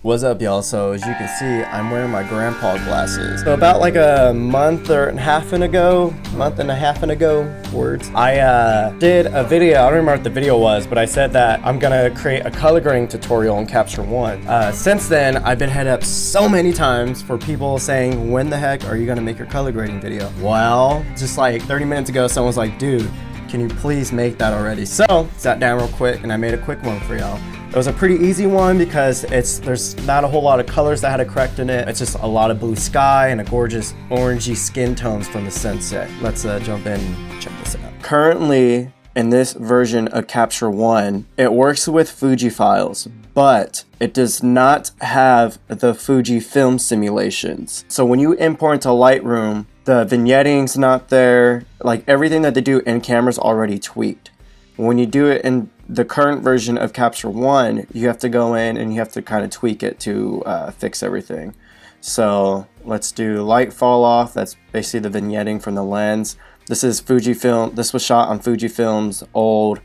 What's up, y'all? So as you can see, I'm wearing my grandpa glasses. So about like a month and a half ago, I did a video. I don't remember what the video was, but I said that I'm gonna create a color grading tutorial in Capture One. Since then, I've been hit up so many times for people saying, when the heck are you gonna make your color grading video? Well, just like 30 minutes ago, someone was like, dude, can you please make that already? So sat down real quick and I made a quick one for y'all. It was a pretty easy one because there's not a whole lot of colors that I had to correct in it. It's just a lot of blue sky and a gorgeous orangey skin tones from the sunset. Let's jump in and check this out. Currently, in this version of Capture One, it works with Fuji files, but it does not have the Fujifilm simulations. So when you import into Lightroom, the vignetting's not there. Like everything that they do in camera is already tweaked. When you do it in the current version of Capture One, you have to go in and you have to kind of tweak it to fix everything. So let's do light fall off. That's basically the vignetting from the lens. This is Fujifilm. This was shot on Fujifilm's old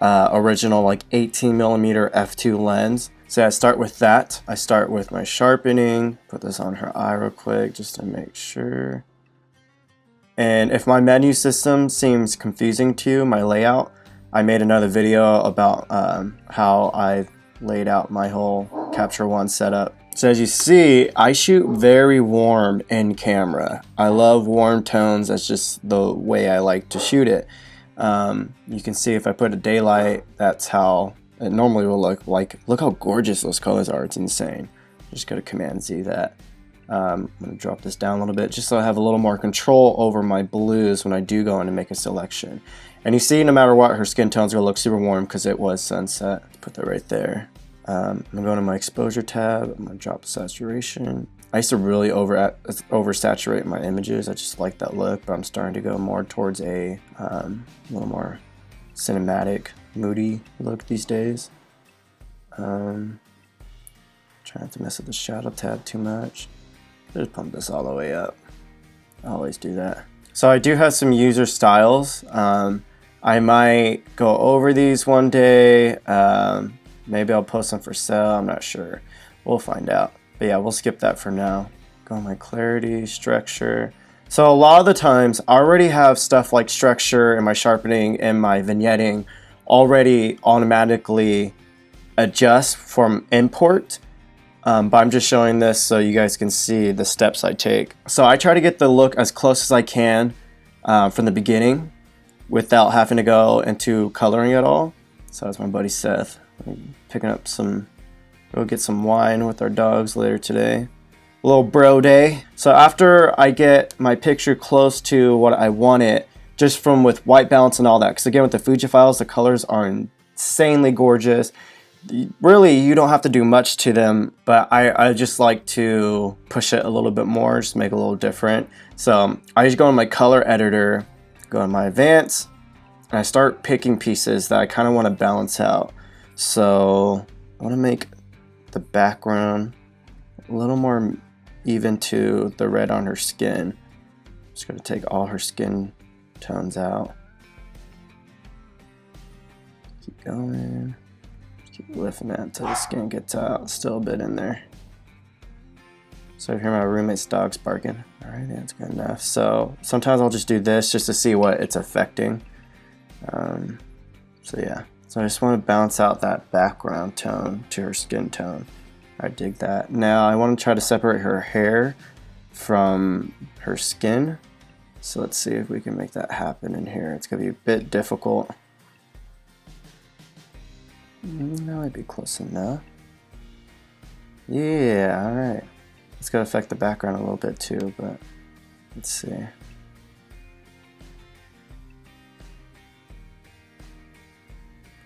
original like 18mm f2 lens. So I start with that. I start with my sharpening. Put this on her eye real quick just to make sure. And if my menu system seems confusing to you, my layout, I made another video about how I laid out my whole Capture One setup. So as you see, I shoot very warm in camera. I love warm tones. That's just the way I like to shoot it. You can see if I put a daylight, that's how it normally will look like. Look how gorgeous those colors are. It's insane. Just go to Command Z that. I'm going to drop this down a little bit just so I have a little more control over my blues when I do go in and make a selection. And you see, no matter what, her skin tone's going to look super warm because it was sunset. Put that right there. I'm going to go to my exposure tab. I'm going to drop saturation. I used to really oversaturate my images. I just like that look, but I'm starting to go more towards a little more cinematic, moody look these days. Trying not to mess with the shadow tab too much. Just pump this all the way up. I always do that. So I do have some user styles. I might go over these one day. Maybe I'll post them for sale. I'm not sure. We'll find out. But yeah, we'll skip that for now. Go on my clarity, structure. So a lot of the times I already have stuff like structure and my sharpening and my vignetting already automatically adjust from import. But I'm just showing this so you guys can see the steps I take. So I try to get the look as close as I can from the beginning without having to go into coloring at all. So that's my buddy Seth. I'm picking up we'll get some wine with our dogs later today. A little bro day. So after I get my picture close to what I want it, just from with white balance and all that, because again with the Fuji files, the colors are insanely gorgeous. Really, you don't have to do much to them, but I just like to push it a little bit more, just make it a little different. So I just go in my color editor, go in my advanced, and I start picking pieces that I kind of want to balance out. So I want to make the background a little more even to the red on her skin. I'm just going to take all her skin tones out. Keep going. Keep lifting that until the skin gets out. Still a bit in there. So I hear my roommate's dog's barking. All right, that's good enough. So sometimes I'll just do this just to see what it's affecting. So yeah. So I just want to balance out that background tone to her skin tone. I dig that. Now I want to try to separate her hair from her skin. So let's see if we can make that happen in here. It's going to be a bit difficult. That might be close enough. Yeah, alright. It's going to affect the background a little bit too, but let's see.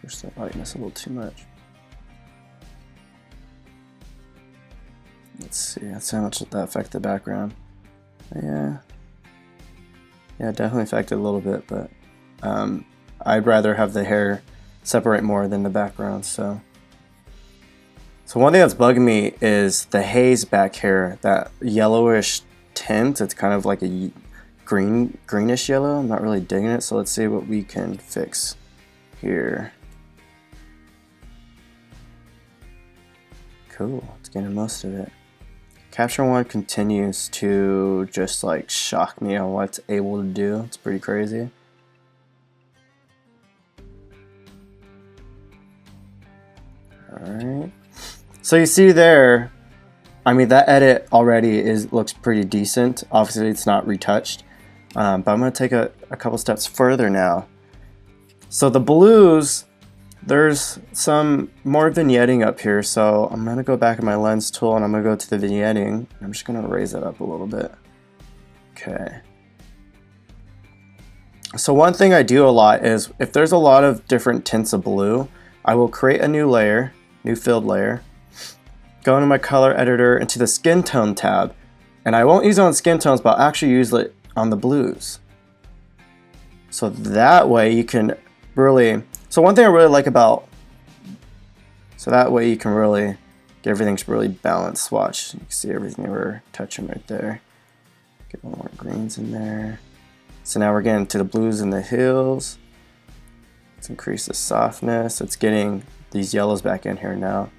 Push the lightness a little too much. Let's see, that's how much that affect the background. Yeah, it definitely affected a little bit, but I'd rather have the hair separate more than the background. So one thing that's bugging me is the haze back here, that yellowish tint. It's kind of like a greenish yellow. I'm not really digging it, so let's see what we can fix here. Cool, let's getting most of it. Capture One continues to just like shock me on what it's able to do. It's pretty crazy. Alright. So you see there, I mean that edit already looks pretty decent. Obviously it's not retouched. But I'm going to take a couple steps further now. So the blues, there's some more vignetting up here, so I'm going to go back in my lens tool and I'm going to go to the vignetting. I'm just going to raise it up a little bit. Okay. So one thing I do a lot is if there's a lot of different tints of blue, I will create a new layer, new filled layer, go into my color editor into the skin tone tab, and I won't use it on skin tones, but I'll actually use it on the blues. So that way you can really, so one thing I really like about, so that way you can really get everything's really balanced. Watch, you can see everything we're touching right there. Get a little more greens in there. So now we're getting to the blues and the hills. Let's increase the softness. It's getting these yellows back in here now.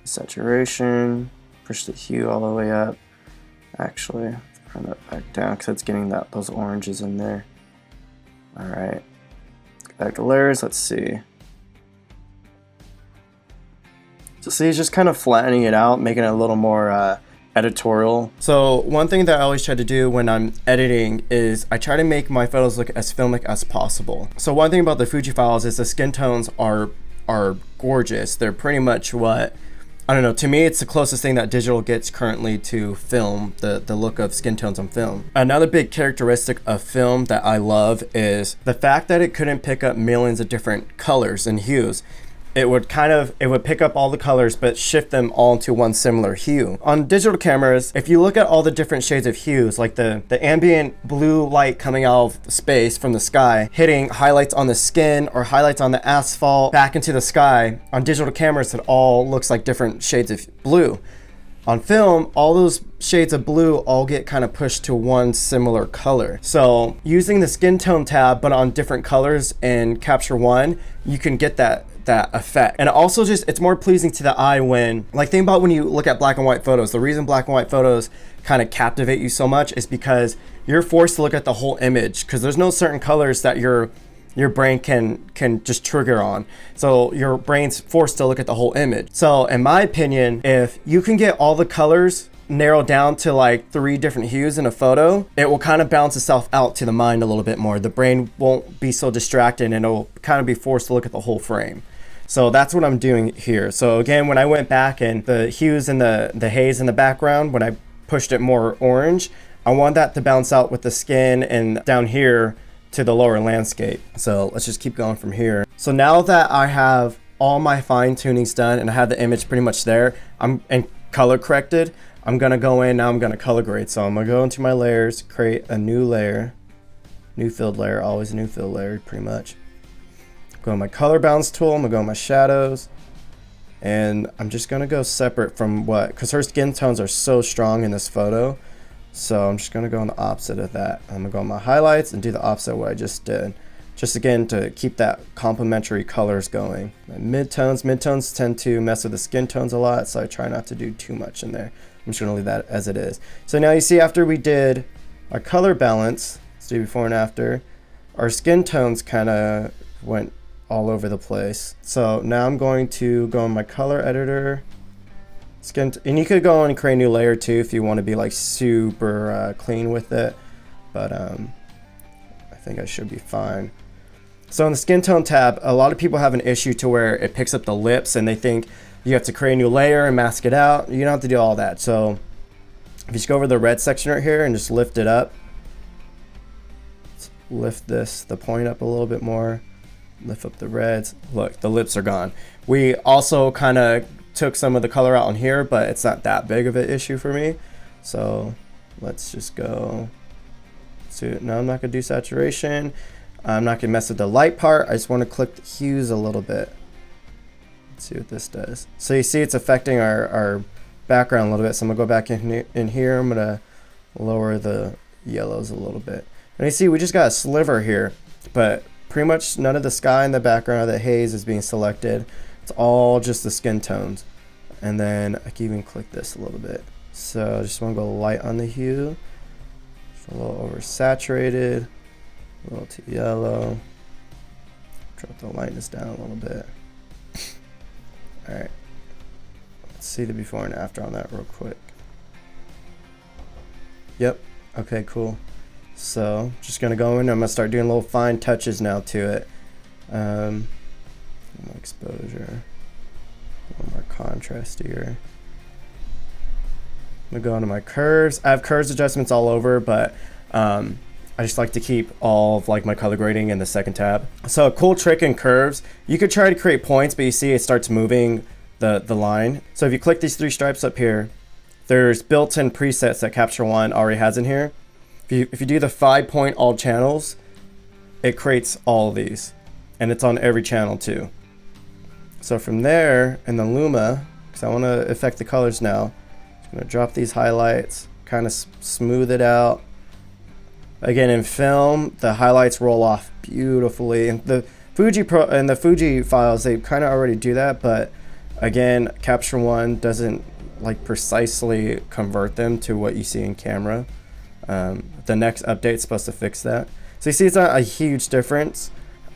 Saturation, push the hue all the way up. Actually, turn that back down because it's getting those oranges in there. All right, back to layers. Let's see. So see, it's just kind of flattening it out, making it a little more editorial. So one thing that I always try to do when I'm editing is I try to make my photos look as filmic as possible. So one thing about the Fuji files is the skin tones are gorgeous. They're pretty much what, I don't know, to me it's the closest thing that digital gets currently to film, the look of skin tones on film. Another big characteristic of film that I love is the fact that it couldn't pick up millions of different colors and hues. It would pick up all the colors but shift them all into one similar hue. On digital cameras, if you look at all the different shades of hues, like the ambient blue light coming out of space from the sky, hitting highlights on the skin or highlights on the asphalt back into the sky, on digital cameras it all looks like different shades of blue. On film, all those shades of blue all get kind of pushed to one similar color. So using the skin tone tab but on different colors in Capture One, you can get that effect. And also it's more pleasing to the eye when, like, think about when you look at black and white photos. The reason black and white photos kind of captivate you so much is because you're forced to look at the whole image, because there's no certain colors that your brain can just trigger on. So your brain's forced to look at the whole image. So in my opinion, if you can get all the colors narrowed down to like 3 different hues in a photo, it will kind of balance itself out to the mind a little bit more. The brain won't be so distracted and it'll kind of be forced to look at the whole frame. So that's what I'm doing here. So again, when I went back and the hues and the haze in the background, when I pushed it more orange, I want that to bounce out with the skin and down here to the lower landscape. So let's just keep going from here. So now that I have all my fine tunings done and I have the image pretty much there, and color corrected, I'm gonna go in, now I'm gonna color grade. So I'm gonna go into my layers, create a new layer, new filled layer, always a new filled layer pretty much. Go to my color balance tool, I'm gonna go to my shadows, and I'm just gonna go separate from because her skin tones are so strong in this photo. So I'm just gonna go on the opposite of that. I'm gonna go on my highlights and do the opposite of what I just did. Just again to keep that complementary colors going. My midtones tend to mess with the skin tones a lot, so I try not to do too much in there. I'm just gonna leave that as it is. So now you see after we did our color balance, let's do before and after, our skin tones kind of went all over the place. So now I'm going to go in my color editor, and you could go in and create a new layer too if you want to be like super clean with it, but I think I should be fine. So in the skin tone tab, a lot of people have an issue to where it picks up the lips and they think you have to create a new layer and mask it out. You don't have to do all that. So if you just go over the red section right here and just lift it up, lift the point up a little bit more, lift up the reds. Look, the lips are gone. We also kind of took some of the color out on here, but it's not that big of an issue for me. So let's just go to, now I'm not gonna do saturation. I'm not gonna mess with the light part. I just want to click the hues a little bit. Let's see what this does. So you see it's affecting our background a little bit. So I'm gonna go back in here. I'm gonna lower the yellows a little bit. And you see we just got a sliver here, but pretty much none of the sky in the background or the haze is being selected. It's all just the skin tones. And then I can even click this a little bit. So I just want to go light on the hue, just a little oversaturated, a little too yellow. Drop the lightness down a little bit. All right, let's see the before and after on that real quick. Yep, okay, cool. So just gonna go in, I'm gonna start doing little fine touches now to it. More exposure, a little more contrast here. I'm gonna go into my curves. I have curves adjustments all over, but I just like to keep all of like my color grading in the second tab. So a cool trick in curves, you could try to create points, but you see it starts moving the line. So if you click these 3 stripes up here, there's built-in presets that Capture One already has in here. If you do the 5-point all channels, it creates all of these, and it's on every channel too. So from there, in the Luma, because I want to affect the colors now, I'm going to drop these highlights, kind of smooth it out. Again, in film, the highlights roll off beautifully, and the Fuji files, they kind of already do that, but again, Capture One doesn't like precisely convert them to what you see in camera. The next update is supposed to fix that. So you see it's not a huge difference,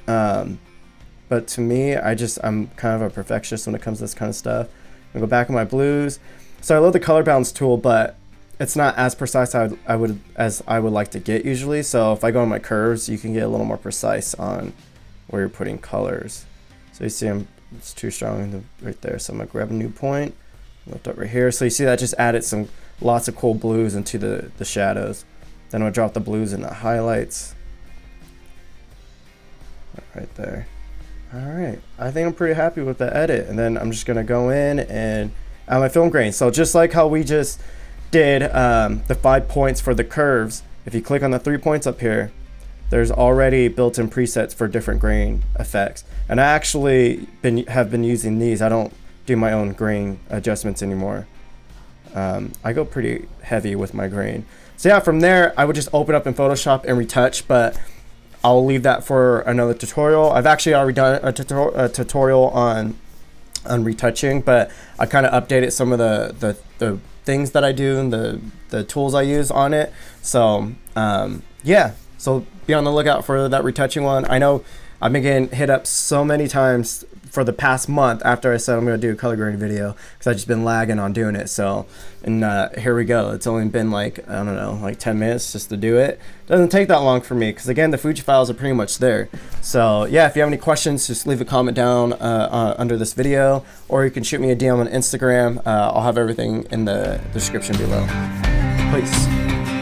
but to me, I'm kind of a perfectionist when it comes to this kind of stuff. I'm gonna go back in my blues. So I love the color balance tool, but it's not as precise as I would like to get usually. So if I go in my curves, you can get a little more precise on where you're putting colors. So you see it's too strong right there. So I'm gonna grab a new point, lift up right here. So you see that just added lots of cool blues into the shadows. Then I'm gonna drop the blues in the highlights. Right there. All right, I think I'm pretty happy with the edit. And then I'm just gonna go in and add my film grain. So just like how we just did the 5 points for the curves, if you click on the 3 points up here, there's already built-in presets for different grain effects. And I actually have been using these. I don't do my own grain adjustments anymore. I go pretty heavy with my grain. So yeah, from there, I would just open up in Photoshop and retouch, but I'll leave that for another tutorial. I've actually already done a tutorial on retouching, but I kind of updated some of the things that I do and the tools I use on it. So yeah, so be on the lookout for that retouching one. I know I've been getting hit up so many times for the past month after I said I'm going to do a color grading video, because I've just been lagging on doing it. So, and here we go. It's only been like, I don't know, like 10 minutes just to do it. Doesn't take that long for me, because again, the Fuji files are pretty much there. So yeah, if you have any questions, just leave a comment down under this video, or you can shoot me a DM on Instagram. I'll have everything in the description below. Peace.